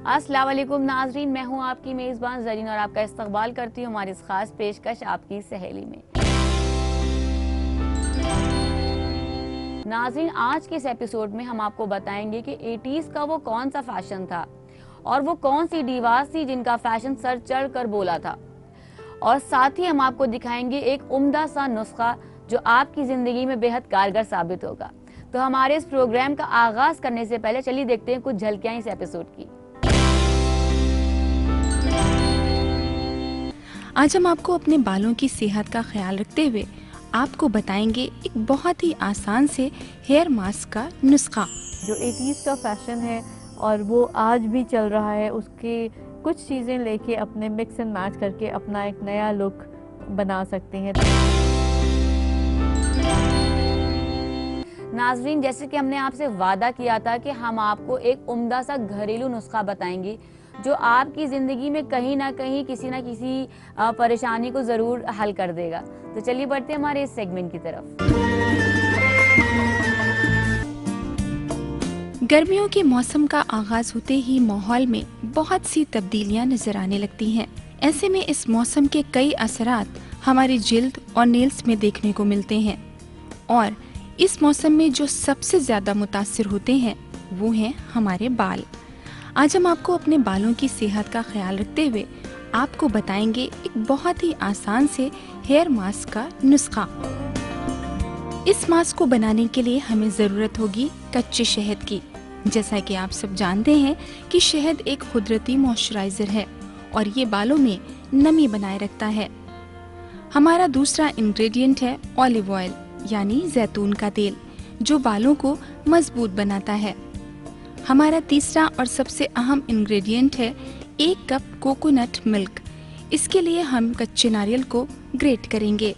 अस्सलाम वालेकुम नाजरीन, मैं हूं आपकी मेज़बान ज़रीन और आपका इस्तकबाल करती हूं हमारी इस खास पेशकश आपकी सहेली में। नाजरीन, आज के इस एपिसोड में हम आपको बताएंगे कि 80s का वो कौन सा फैशन था और वो कौन सी डिवास थी जिनका फैशन सर चढ़ कर बोला था। और साथ ही हम आपको दिखाएंगे एक उम्दा सा नुस्खा जो आपकी ज़िंदगी में बेहद कारगर साबित होगा। तो हमारे इस प्रोग्राम का आगाज़ करने से पहले चलिए देखते हैं कुछ झलकियाँ इस एपिसोड की। आज हम आपको अपने बालों की सेहत का ख्याल रखते हुए आपको बताएंगे एक बहुत ही आसान से हेयर मास्क का नुस्खा। जो 80s का फैशन है और वो आज भी चल रहा है, उसके कुछ चीज़ें लेके अपने मिक्स एंड मैच करके अपना एक नया लुक बना सकते हैं। नाजरीन, जैसे कि हमने आपसे वादा किया था कि हम आपको एक उम्दा सा घरेलू नुस्खा बताएंगे जो आपकी ज़िंदगी में कहीं ना कहीं किसी ना किसी परेशानी को ज़रूर हल कर देगा। तो चलिए बढ़ते हैं हमारे इस सेगमेंट की तरफ। गर्मियों के मौसम का आगाज होते ही माहौल में बहुत सी तब्दीलियां नजर आने लगती हैं। ऐसे में इस मौसम के कई असरात हमारी जिल्द और नेल्स में देखने को मिलते हैं और इस मौसम में जो सबसे ज्यादा मुतासिर होते हैं वो हैं हमारे बाल। आज हम आपको अपने बालों की सेहत का ख्याल रखते हुए आपको बताएंगे एक बहुत ही आसान से हेयर मास्क का नुस्खा। इस मास्क को बनाने के लिए हमें ज़रूरत होगी कच्चे शहद की। जैसा कि आप सब जानते हैं कि शहद एक कुदरती मॉइस्चराइज़र है और ये बालों में नमी बनाए रखता है। हमारा दूसरा इंग्रेडिएंट है ऑलिव ऑयल यानी जैतून का तेल, जो बालों को मजबूत बनाता है। हमारा तीसरा और सबसे अहम इंग्रेडिएंट है 1 कप कोकोनट मिल्क। इसके लिए हम कच्चे नारियल को ग्रेट करेंगे।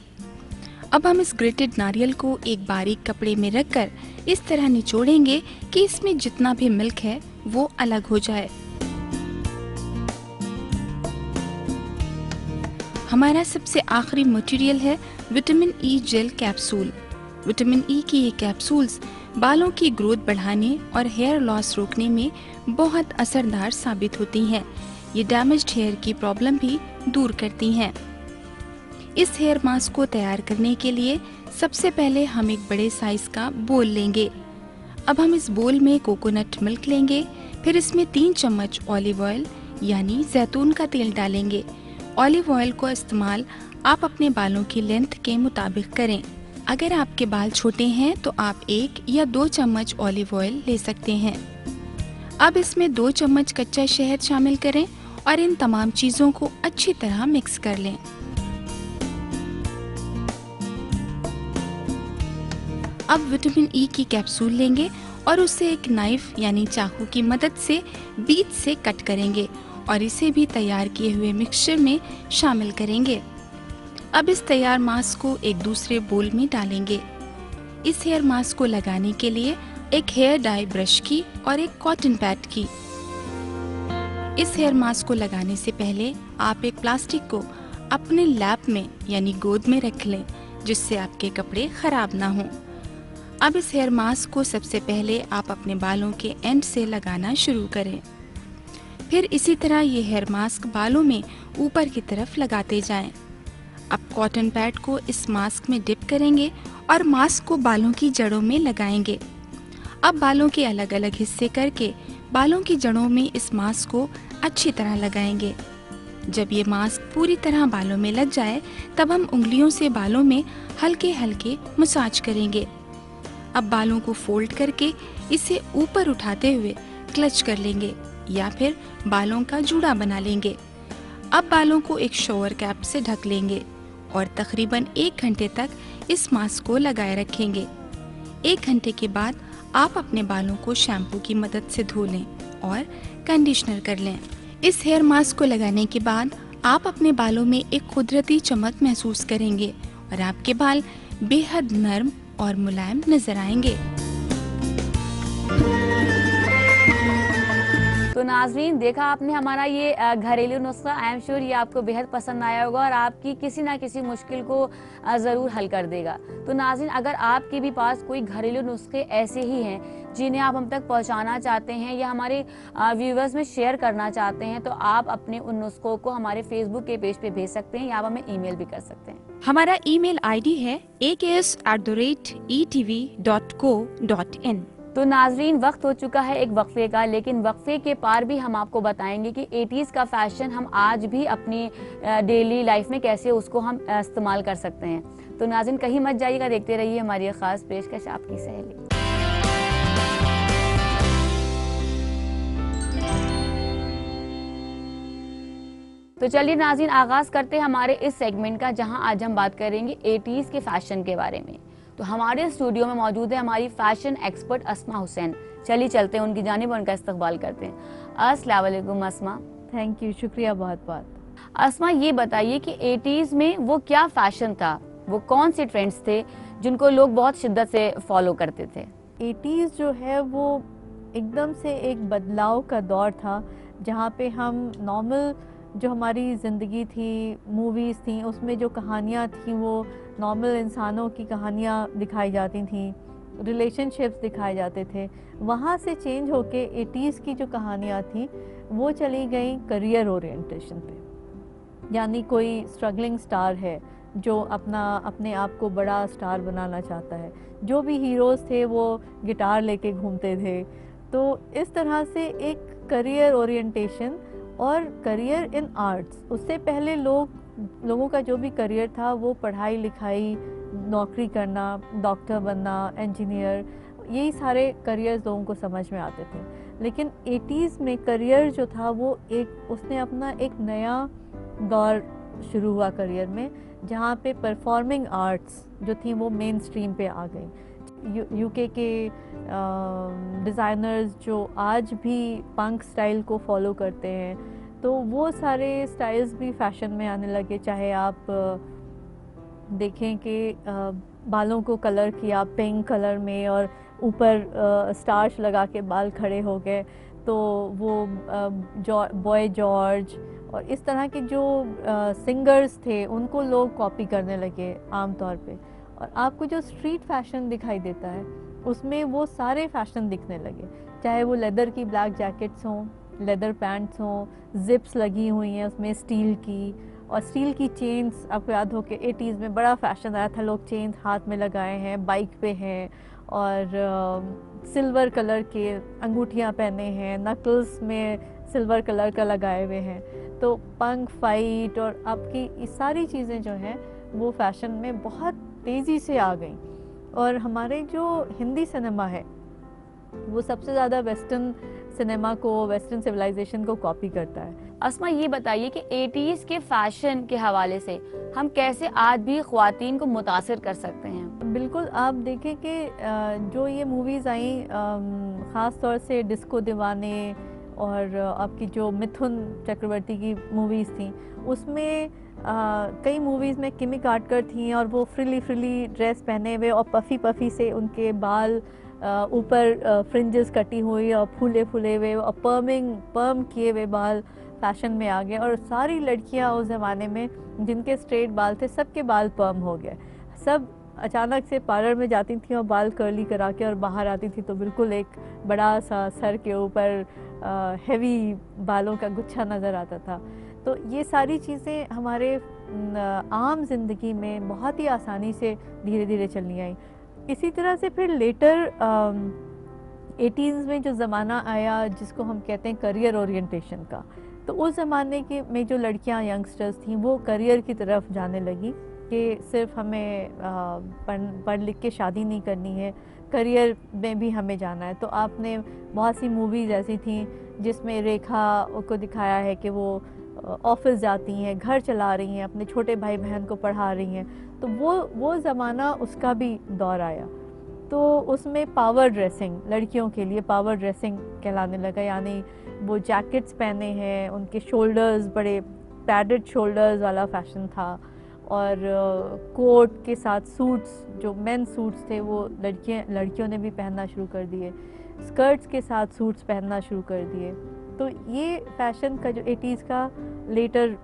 अब हम इस ग्रेटेड नारियल को एक बारीक कपड़े में रखकर इस तरह निचोड़ेंगे कि इसमें जितना भी मिल्क है वो अलग हो जाए। हमारा सबसे आखिरी मटेरियल है vitamin E jail capsule. Vitamin E की ये कैप्सूल्स बालों की ग्रोथ बढ़ाने और हेयर लॉस रोकने में बहुत असरदार साबित होती हैं। ये डैमेज्ड हेयर की प्रॉब्लम भी दूर करती हैं। इस हेयर मास्क को तैयार करने के लिए सबसे पहले हम एक बड़े साइज का बोल लेंगे। अब हम इस बोल में कोकोनट मिल्क लेंगे, फिर इसमें 3 चम्मच ऑलिव ऑयल यानी जैतून का तेल डालेंगे। ऑलिव ऑयल को इस्तेमाल आप अपने बालों की लेंथ के मुताबिक करें। अगर आपके बाल छोटे हैं तो आप 1 या 2 चम्मच ऑलिव ऑयल ले सकते हैं। अब इसमें 2 चम्मच कच्चा शहद शामिल करें और इन तमाम चीज़ों को अच्छी तरह मिक्स कर लें। अब विटामिन ई की कैप्सूल लेंगे और उसे एक नाइफ यानी चाकू की मदद से बीच से कट करेंगे और इसे भी तैयार किए हुए मिक्सचर में शामिल करेंगे। अब इस तैयार मास्क को एक दूसरे बोल में डालेंगे। इस हेयर मास्क को लगाने के लिए एक हेयर डाई ब्रश की और एक कॉटन पैड की। इस हेयर मास्क को लगाने से पहले आप एक प्लास्टिक को अपने लैप में यानी गोद में रख लें, जिससे आपके कपड़े खराब ना हों। अब इस हेयर मास्क को सबसे पहले आप अपने बालों के एंड से लगाना शुरू करें। फिर इसी तरह ये हेयर मास्क बालों में ऊपर की तरफ लगाते जाएं। अब कॉटन पैड को इस मास्क में डिप करेंगे और मास्क को बालों की जड़ों में लगाएंगे। अब बालों के अलग अलग हिस्से करके बालों की जड़ों में इस मास्क को अच्छी तरह लगाएंगे। जब ये मास्क पूरी तरह बालों में लग जाए तब हम उंगलियों से बालों में हल्के हल्के मसाज करेंगे। अब बालों को फोल्ड करके इसे ऊपर उठाते हुए क्लच कर लेंगे या फिर बालों का जूड़ा बना लेंगे। अब बालों को एक शॉवर कैप से ढक लेंगे और तकरीबन 1 घंटे तक इस मास्क को लगाए रखेंगे। 1 घंटे के बाद आप अपने बालों को शैम्पू की मदद से धो लें और कंडीशनर कर लें। इस हेयर मास्क को लगाने के बाद आप अपने बालों में एक कुदरती चमक महसूस करेंगे और आपके बाल बेहद नर्म और मुलायम नजर आएंगे। तो नाजरीन, देखा आपने हमारा ये घरेलू नुस्खा। आई एम श्योर ये आपको बेहद पसंद आया होगा और आपकी किसी ना किसी मुश्किल को ज़रूर हल कर देगा। तो नाजरीन, अगर आपके भी पास कोई घरेलू नुस्खे ऐसे ही हैं जिन्हें आप हम तक पहुंचाना चाहते हैं या हमारे व्यूवर्स में शेयर करना चाहते हैं, तो आप अपने उन नुस्खों को हमारे फेसबुक के पेज पे भेज सकते हैं या आप हमें ईमेल भी कर सकते हैं। हमारा ईमेल आईडी है aks@etv.co.in। तो नाजरीन, वक्त हो चुका है एक वक्फे का, लेकिन वक्फे के पार भी हम आपको बताएंगे कि 80s का फैशन हम आज भी अपनी डेली लाइफ में कैसे उसको हम इस्तेमाल कर सकते हैं। तो नाजरीन, कहीं मत जाइएगा, देखते रहिए हमारी ये खास पेशकश आपकी सहेली। तो चलिए नाज़रीन, आगाज करते हैं हमारे इस सेगमेंट का, जहां आज हम बात करेंगे 80s के फैशन के बारे में। तो हमारे स्टूडियो में मौजूद है हमारी फैशन एक्सपर्ट अस्मा हुसैन। चलिए चलते हैं उनकी जानिब, उनका इस्तकबाल करते हैं। अस्सलाम वालेकुम अस्मा। थैंक यू, शुक्रिया बहुत बहुत। अस्मा, ये बताइए कि 80s में वो क्या फैशन था, वो कौन से ट्रेंड्स थे जिनको लोग बहुत शिद्दत से फॉलो करते थे? 80s जो है वो एकदम से एक बदलाव का दौर था, जहाँ पे हम नॉर्मल जो हमारी ज़िंदगी थी, मूवीज़ थी, उसमें जो कहानियाँ थी वो नॉर्मल इंसानों की कहानियाँ दिखाई जाती थी, रिलेशनशिप्स दिखाए जाते थे। वहाँ से चेंज होके 80s की जो कहानियाँ थी वो चली गई करियर ओरिएंटेशन पे। यानी कोई स्ट्रगलिंग स्टार है जो अपने आप को बड़ा स्टार बनाना चाहता है। जो भी हीरोज़ थे वो गिटार लेके घूमते थे। तो इस तरह से एक करियर ओरिएंटेशन और करियर इन आर्ट्स। उससे पहले लोगों का जो भी करियर था वो पढ़ाई लिखाई, नौकरी करना, डॉक्टर बनना, इंजीनियर, यही सारे करियर्स लोगों को समझ में आते थे। लेकिन 80s में करियर जो था वो उसने अपना एक नया दौर शुरू हुआ करियर में, जहाँ पे परफॉर्मिंग आर्ट्स जो थी वो मेन स्ट्रीम पे आ गई। यूके के डिज़ाइनर्स जो आज भी पंक स्टाइल को फॉलो करते हैं, तो वो सारे स्टाइल्स भी फैशन में आने लगे। चाहे आप देखें कि बालों को कलर किया पिंक कलर में और ऊपर स्टार्च लगा के बाल खड़े हो गए, तो वो बॉय जॉर्ज और इस तरह के जो सिंगर्स थे उनको लोग कॉपी करने लगे आम तौर पे। और आपको जो स्ट्रीट फैशन दिखाई देता है उसमें वो सारे फैशन दिखने लगे, चाहे वो लेदर की ब्लैक जैकेट्स हों, लेदर पैंट्स हों, जिप्स लगी हुई हैं उसमें स्टील की, और स्टील की चेन्स। आपको याद हो कि 80s में बड़ा फैशन आया था, लोग चेन्स हाथ में लगाए हैं, बाइक पे हैं, और सिल्वर कलर के अंगूठियाँ पहने हैं, नकल्स में सिल्वर कलर का लगाए हुए हैं। तो पंक फाइट और आपकी ये सारी चीज़ें जो हैं वो फैशन में बहुत तेज़ी से आ गई। और हमारे जो हिंदी सिनेमा है वो सबसे ज़्यादा वेस्टर्न सिनेमा को, वेस्टर्न सिविलाइजेशन को कॉपी करता है। अस्मा, ये बताइए कि 80s के फैशन के हवाले से हम कैसे आज भी ख्वातीन को मुतासिर कर सकते हैं? बिल्कुल, आप देखें कि जो ये मूवीज़ आई, ख़ास तौर से डिस्को दीवाने और आपकी जो मिथुन चक्रवर्ती की मूवीज़ थी, उसमें कई मूवीज़ में किमी कार्टर थी और वो फ्रिली ड्रेस पहने हुए और पफ़ी से उनके बाल ऊपर फ्रिंजेस कटी हुई और फूले हुए और पर्म किए हुए बाल फैशन में आ गए। और सारी लड़कियां उस ज़माने में जिनके स्ट्रेट बाल थे सबके बाल पर्म हो गए। सब अचानक से पार्लर में जाती थी और बाल कर्ली करा के और बाहर आती थी तो बिल्कुल एक बड़ा सा सर के ऊपर हेवी बालों का गुच्छा नज़र आता था। तो ये सारी चीज़ें हमारे आम जिंदगी में बहुत ही आसानी से धीरे धीरे चलनी आई। इसी तरह से फिर लेटर 80s में जो ज़माना आया जिसको हम कहते हैं करियर ओरिएंटेशन का, तो उस ज़माने के में जो लड़कियां यंगस्टर्स थीं वो करियर की तरफ जाने लगी कि सिर्फ हमें पढ़ लिख के शादी नहीं करनी है, करियर में भी हमें जाना है। तो आपने बहुत सी मूवीज़ ऐसी थी जिसमें रेखा को दिखाया है कि वो ऑफिस जाती हैं, घर चला रही हैं, अपने छोटे भाई बहन को पढ़ा रही हैं। तो वो ज़माना उसका भी दौर आया। तो उसमें पावर ड्रेसिंग, लड़कियों के लिए पावर ड्रेसिंग कहलाने लगा, यानी वो जैकेट्स पहने हैं, उनके शोल्डर्स बड़े पैडेड शोल्डर्स वाला फैशन था, और कोट के साथ सूट्स, जो मेन सूट्स थे वो लड़कियों ने भी पहनना शुरू कर दिए, स्कर्ट्स के साथ सूट्स पहनना शुरू कर दिए। तो ये फैशन का जो 80s का लेटर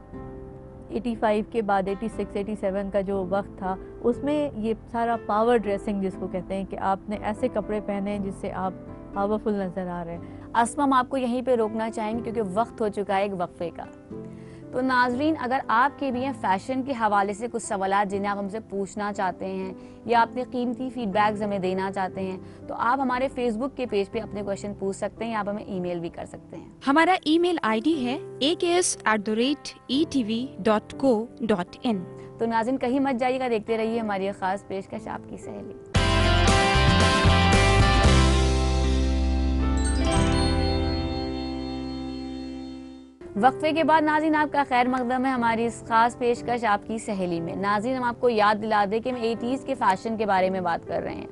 85 के बाद 86 87 का जो वक्त था, उसमें ये सारा पावर ड्रेसिंग जिसको कहते हैं कि आपने ऐसे कपड़े पहने हैं जिससे आप पावरफुल नज़र आ रहे हैं। अस्मा, हम आपको यहीं पे रोकना चाहेंगे क्योंकि वक्त हो चुका है एक वक्फे का। तो नाजरीन, अगर आपके भी हैं फैशन के हवाले से कुछ सवालात जिन्हें आप हमसे पूछना चाहते हैं या अपने कीमती फीडबैक्स हमें देना चाहते हैं, तो आप हमारे फेसबुक के पेज पे अपने क्वेश्चन पूछ सकते हैं या आप हमें ईमेल भी कर सकते हैं। हमारा ईमेल आईडी है aks@etv.co.in। तो नाज़रीन, कहीं मत जाइएगा, देखते रहिए हमारी ये खास पेशकश आपकी सहेली। वक्फे के बाद नाज़रीन आपका खैर मकदम है हमारी इस खास पेशकश आपकी सहेली में। नाज़रीन, हम आपको याद दिला दें कि हम 80s के फैशन के बारे में बात कर रहे हैं।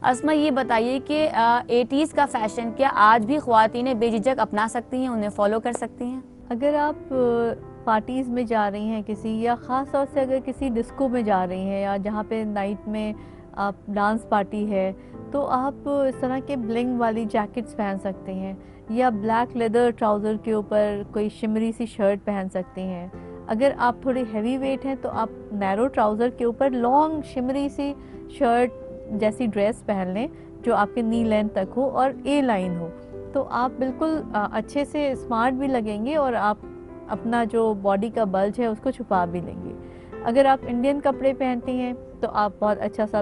अस्मा, ये बताइए कि 80s का फैशन क्या आज भी ख्वातीनें बेझिझक अपना सकती हैं, उन्हें फॉलो कर सकती हैं? अगर आप पार्टीज़ में जा रही हैं किसी, या ख़ास तौर से अगर किसी डिस्को में जा रही हैं या जहाँ पे नाइट में आप डांस पार्टी है, तो आप इस तरह के ब्लिंग वाली जैकेट्स पहन सकते हैं या ब्लैक लेदर ट्राउज़र के ऊपर कोई शिमरी सी शर्ट पहन सकती हैं। अगर आप थोड़े हैवी वेट हैं तो आप नैरो ट्राउज़र के ऊपर लॉन्ग शिमरी सी शर्ट जैसी ड्रेस पहन लें जो आपके नी लेंथ तक हो और ए लाइन हो, तो आप बिल्कुल अच्छे से स्मार्ट भी लगेंगे और आप अपना जो बॉडी का बल्ज है उसको छुपा भी लेंगे। अगर आप इंडियन कपड़े पहनती हैं तो आप बहुत अच्छा सा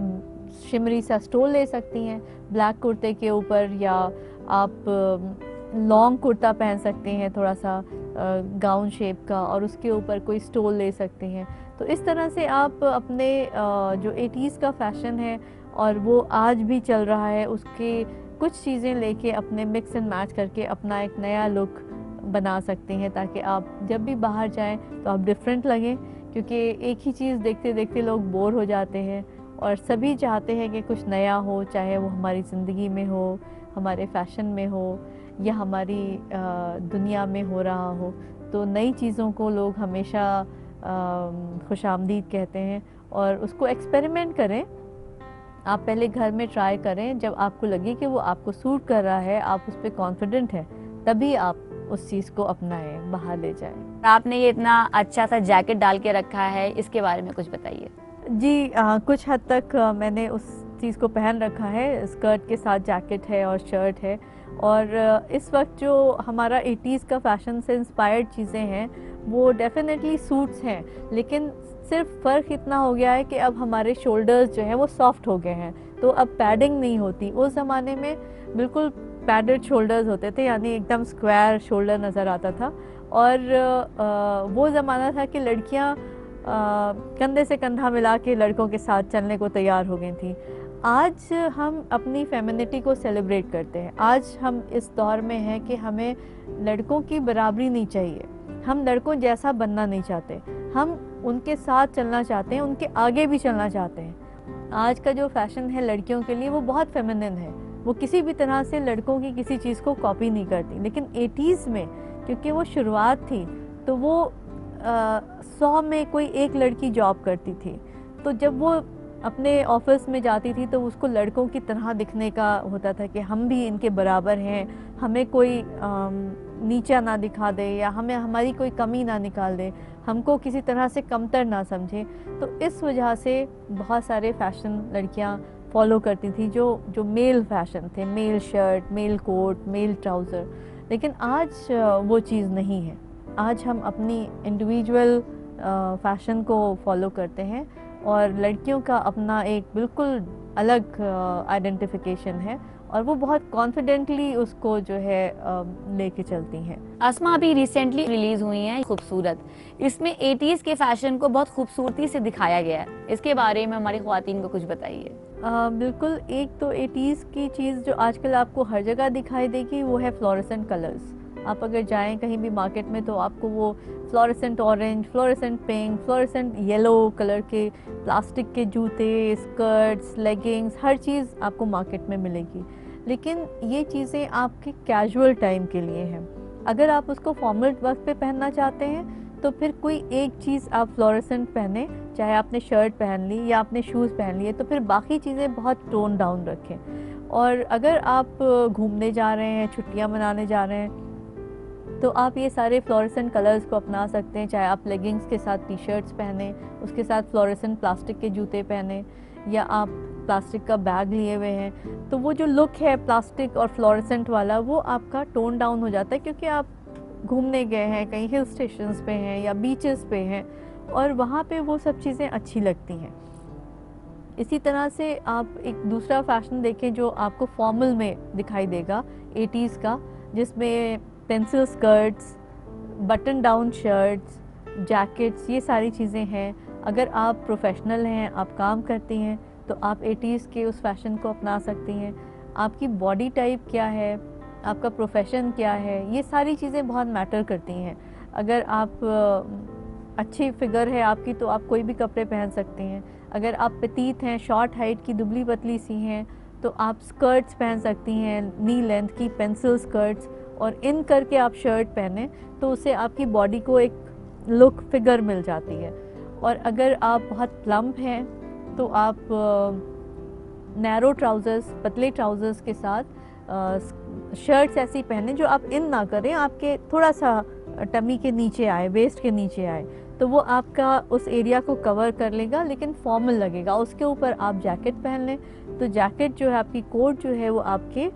शिमरी सा स्टोल ले सकती हैं ब्लैक कुर्ते के ऊपर, या आप लॉन्ग कुर्ता पहन सकते हैं थोड़ा सा गाउन शेप का और उसके ऊपर कोई स्टोल ले सकते हैं। तो इस तरह से आप अपने जो 80s का फैशन है और वो आज भी चल रहा है, उसके कुछ चीज़ें लेके अपने मिक्स एंड मैच करके अपना एक नया लुक बना सकते हैं, ताकि आप जब भी बाहर जाएं तो आप डिफरेंट लगें, क्योंकि एक ही चीज़ देखते देखते लोग बोर हो जाते हैं और सभी चाहते हैं कि कुछ नया हो, चाहे वो हमारी ज़िंदगी में हो, हमारे फैशन में हो या हमारी दुनिया में हो रहा हो। तो नई चीज़ों को लोग हमेशा खुशामदीद कहते हैं और उसको एक्सपेरिमेंट करें। आप पहले घर में ट्राई करें, जब आपको लगे कि वो आपको सूट कर रहा है, आप उस पर कॉन्फिडेंट हैं, तभी आप उस चीज़ को अपनाएं, बाहर ले जाएं। आपने ये इतना अच्छा सा जैकेट डाल के रखा है, इसके बारे में कुछ बताइए। जी कुछ हद तक मैंने उस चीज़ को पहन रखा है, स्कर्ट के साथ जैकेट है और शर्ट है। और इस वक्त जो हमारा 80s का फैशन से इंस्पायर्ड चीज़ें हैं वो डेफिनेटली सूट्स हैं, लेकिन सिर्फ फ़र्क इतना हो गया है कि अब हमारे शोल्डर्स जो हैं वो सॉफ्ट हो गए हैं, तो अब पैडिंग नहीं होती। उस ज़माने में बिल्कुल पैडेड शोल्डर्स होते थे, यानी एकदम स्क्वायर शोल्डर नज़र आता था। और वो ज़माना था कि लड़कियां कंधे से कंधा मिला के लड़कों के साथ चलने को तैयार हो गई थी। आज हम अपनी फेमिनिटी को सेलिब्रेट करते हैं। आज हम इस दौर में हैं कि हमें लड़कों की बराबरी नहीं चाहिए, हम लड़कों जैसा बनना नहीं चाहते, हम उनके साथ चलना चाहते हैं, उनके आगे भी चलना चाहते हैं। आज का जो फैशन है लड़कियों के लिए वो बहुत फेमिनिन है, वो किसी भी तरह से लड़कों की किसी चीज़ को कॉपी नहीं करती। लेकिन 80s में क्योंकि वो शुरुआत थी, तो वो 100 में कोई एक लड़की जॉब करती थी, तो जब वो अपने ऑफिस में जाती थी तो उसको लड़कों की तरह दिखने का होता था कि हम भी इनके बराबर हैं, हमें कोई नीचा ना दिखा दे या हमें हमारी कोई कमी ना निकाल दे, हमको किसी तरह से कमतर ना समझे। तो इस वजह से बहुत सारे फैशन लड़कियां फॉलो करती थी जो मेल फैशन थे, male shirt, male coat, male trouser. लेकिन आज वो चीज़ नहीं है। आज हम अपनी इंडिविजुअल फैशन को फॉलो करते हैं और लड़कियों का अपना एक बिल्कुल अलग आइडेंटिफिकेशन है और वो बहुत कॉन्फिडेंटली उसको जो है लेके चलती हैं। अस्मा अभी रिसेंटली रिलीज हुई हैं खूबसूरत, इसमें 80s के फैशन को बहुत खूबसूरती से दिखाया गया है, इसके बारे में हमारी ख्वातीन को कुछ बताइए। बिल्कुल, एक तो 80s की चीज़ जो आजकल आपको हर जगह दिखाई देगी वो है फ्लोरेसेंट कलर्स। आप अगर जाएं कहीं भी मार्केट में तो आपको वो fluorescent orange, fluorescent pink, fluorescent yellow colour के प्लास्टिक के जूते, स्कर्ट्स, लेगिंग्स, हर चीज़ आपको मार्केट में मिलेगी। लेकिन ये चीज़ें आपके कैजुअल टाइम के लिए हैं। अगर आप उसको फॉर्मल वक्त पे पहनना चाहते हैं तो फिर कोई एक चीज़ आप फ्लोरेसेंट पहने, चाहे आपने शर्ट पहन ली या आपने शूज़ पहन लिए, तो फिर बाकी चीज़ें बहुत टोन डाउन रखें। और अगर आप घूमने जा रहे हैं, छुट्टियां मनाने जा रहे हैं, तो आप ये सारे फ्लोरेसेंट कलर्स को अपना सकते हैं, चाहे आप लेगिंग्स के साथ टी शर्ट्स पहने, उसके साथ फ्लोरेसेंट प्लास्टिक के जूते पहने, या आप प्लास्टिक का बैग लिए हुए हैं, तो वो जो लुक है प्लास्टिक और फ्लोरेसेंट वाला वो आपका टोन डाउन हो जाता है, क्योंकि आप घूमने गए हैं, कहीं हिल स्टेशंस पे हैं या बीचेस पे हैं, और वहाँ पे वो सब चीज़ें अच्छी लगती हैं। इसी तरह से आप एक दूसरा फैशन देखें जो आपको फॉर्मल में दिखाई देगा 80s का, जिसमें pencil skirts, button down shirts, jackets, ये सारी चीज़ें हैं। अगर आप प्रोफेशनल हैं, आप काम करती हैं, तो आप 80s के उस फैशन को अपना सकती हैं। आपकी बॉडी टाइप क्या है, आपका प्रोफेशन क्या है, ये सारी चीज़ें बहुत मैटर करती हैं। अगर आप अच्छी फिगर है आपकी तो आप कोई भी कपड़े पहन सकती हैं। अगर आप petite हैं, शॉर्ट हाइट की, दुबली पतली सी हैं, तो आप स्कर्ट्स पहन सकती हैं, नी लेंथ की पेंसिल स्कर्ट्स, और इन करके आप शर्ट पहने तो उससे आपकी बॉडी को एक लुक फिगर मिल जाती है। और अगर आप बहुत प्लम्प हैं तो आप नैरो ट्राउज़र्स, पतले ट्राउज़र्स के साथ शर्ट्स ऐसी पहने जो आप इन ना करें, आपके थोड़ा सा टमी के नीचे आए, वेस्ट के नीचे आए, तो वो आपका उस एरिया को कवर कर लेगा लेकिन फॉर्मल लगेगा। उसके ऊपर आप जैकेट पहन लें तो जैकेट जो है, आपकी कोट जो है वो आपके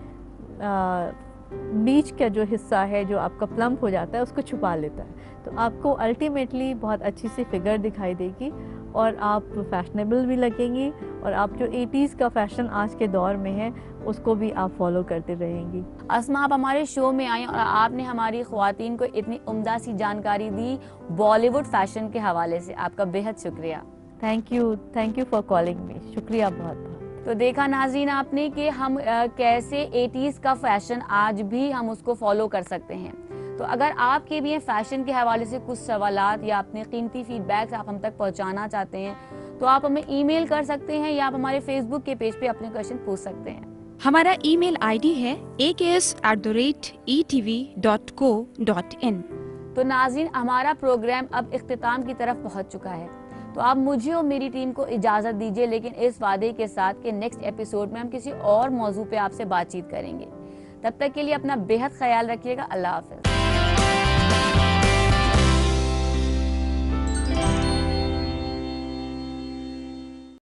बीच का जो हिस्सा है जो आपका प्लम्प हो जाता है उसको छुपा लेता है, तो आपको अल्टीमेटली बहुत अच्छी सी फिगर दिखाई देगी और आप फैशनेबल भी लगेंगी, और आप जो 80s का फैशन आज के दौर में है उसको भी आप फॉलो करते रहेंगी। अस्मा, आप हमारे शो में आई और आपने हमारी ख्वातीन को इतनी उम्दा सी जानकारी दी बॉलीवुड फैशन के हवाले से, आपका बेहद शुक्रिया। Thank you for calling me, शुक्रिया बहुत बहुत। तो देखा नाज़रीन आपने कि हम कैसे 80s का फैशन आज भी हम उसको फॉलो कर सकते हैं। तो अगर आपके भी फैशन के हवाले से कुछ सवालात या अपने कीमती फीडबैक्स आप हम तक पहुंचाना चाहते हैं तो आप हमें ईमेल कर सकते हैं या आप हमारे फेसबुक के पेज पे अपने क्वेश्चन पूछ सकते हैं। हमारा ईमेल आईडी है aks@etv.co.in। तो नाज़रीन, हमारा प्रोग्राम अब इख्तिताम की तरफ पहुंच चुका है, तो आप मुझे और मेरी टीम को इजाज़त दीजिए, लेकिन इस वादे के साथ कि नेक्स्ट एपिसोड में हम किसी और मौजू पे आपसे बातचीत करेंगे। तब तक के लिए अपना बेहद ख्याल रखिएगा। अल्लाह हाफ़िज़।